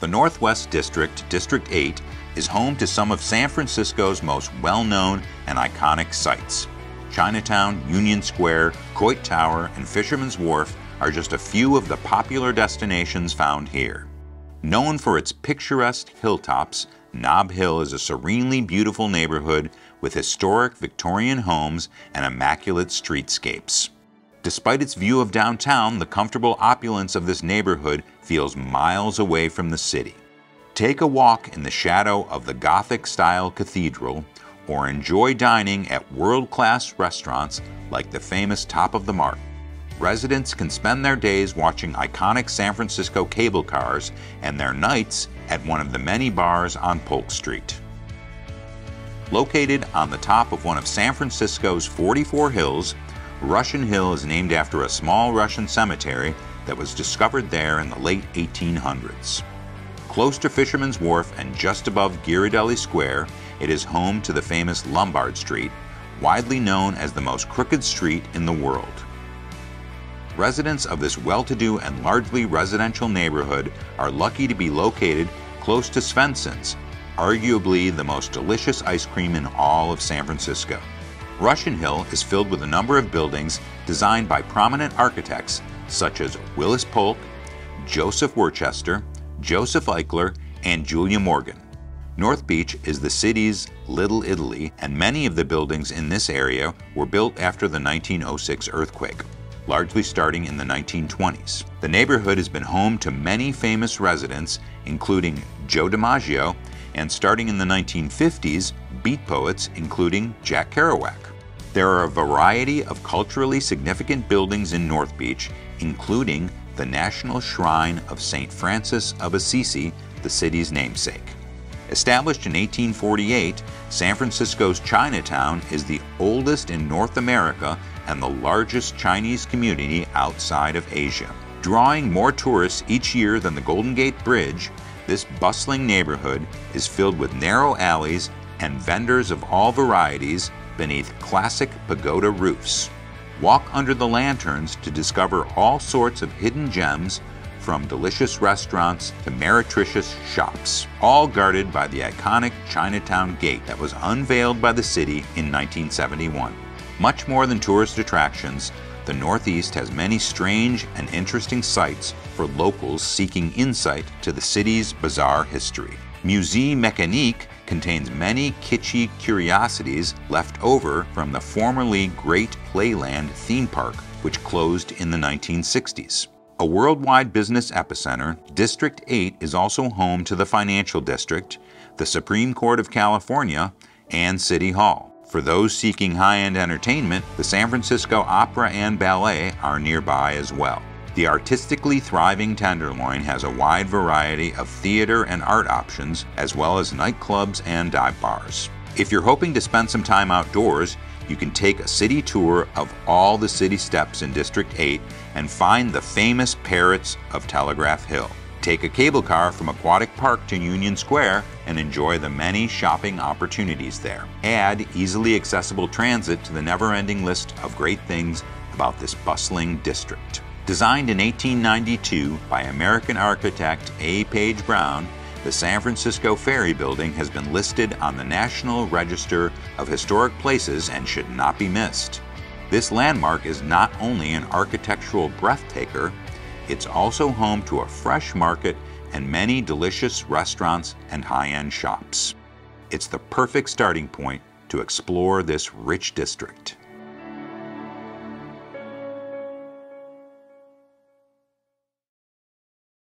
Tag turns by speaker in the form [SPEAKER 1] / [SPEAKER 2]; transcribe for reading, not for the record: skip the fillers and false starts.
[SPEAKER 1] The Northwest District, District 8, is home to some of San Francisco's most well-known and iconic sites. Chinatown, Union Square, Koit Tower, and Fisherman's Wharf are just a few of the popular destinations found here. Known for its picturesque hilltops, Nob Hill is a serenely beautiful neighborhood with historic Victorian homes and immaculate streetscapes. Despite its view of downtown, the comfortable opulence of this neighborhood feels miles away from the city. Take a walk in the shadow of the Gothic-style cathedral, or enjoy dining at world-class restaurants like the famous Top of the Mark. Residents can spend their days watching iconic San Francisco cable cars and their nights at one of the many bars on Polk Street. Located on the top of one of San Francisco's 44 hills, Russian Hill is named after a small Russian cemetery that was discovered there in the late 1800s. Close to Fisherman's Wharf and just above Ghirardelli Square, it is home to the famous Lombard Street, widely known as the most crooked street in the world. Residents of this well-to-do and largely residential neighborhood are lucky to be located close to Svensson's, arguably the most delicious ice cream in all of San Francisco. Russian Hill is filled with a number of buildings designed by prominent architects such as Willis Polk, Joseph Worcester, Joseph Eichler, and Julia Morgan. North Beach is the city's Little Italy, and many of the buildings in this area were built after the 1906 earthquake, largely starting in the 1920s. The neighborhood has been home to many famous residents, including Joe DiMaggio, and starting in the 1950s, beat poets including Jack Kerouac. There are a variety of culturally significant buildings in North Beach, including the National Shrine of St. Francis of Assisi, the city's namesake. Established in 1848, San Francisco's Chinatown is the oldest in North America and the largest Chinese community outside of Asia. Drawing more tourists each year than the Golden Gate Bridge, this bustling neighborhood is filled with narrow alleys and vendors of all varieties beneath classic pagoda roofs. Walk under the lanterns to discover all sorts of hidden gems, from delicious restaurants to meretricious shops, all guarded by the iconic Chinatown Gate that was unveiled by the city in 1971. Much more than tourist attractions, the Northeast has many strange and interesting sights for locals seeking insight to the city's bizarre history. Musée Mécanique contains many kitschy curiosities left over from the formerly Great Playland theme park, which closed in the 1960s. A worldwide business epicenter, District 8 is also home to the Financial District, the Supreme Court of California, and City Hall. For those seeking high-end entertainment, the San Francisco Opera and Ballet are nearby as well. The artistically thriving Tenderloin has a wide variety of theater and art options, as well as nightclubs and dive bars. If you're hoping to spend some time outdoors, you can take a city tour of all the city steps in District 8 and find the famous parrots of Telegraph Hill. Take a cable car from Aquatic Park to Union Square and enjoy the many shopping opportunities there. Add easily accessible transit to the never-ending list of great things about this bustling district. Designed in 1892 by American architect A. Page Brown, the San Francisco Ferry Building has been listed on the National Register of Historic Places and should not be missed. This landmark is not only an architectural breathtaker, it's also home to a fresh market and many delicious restaurants and high-end shops. It's the perfect starting point to explore this rich district.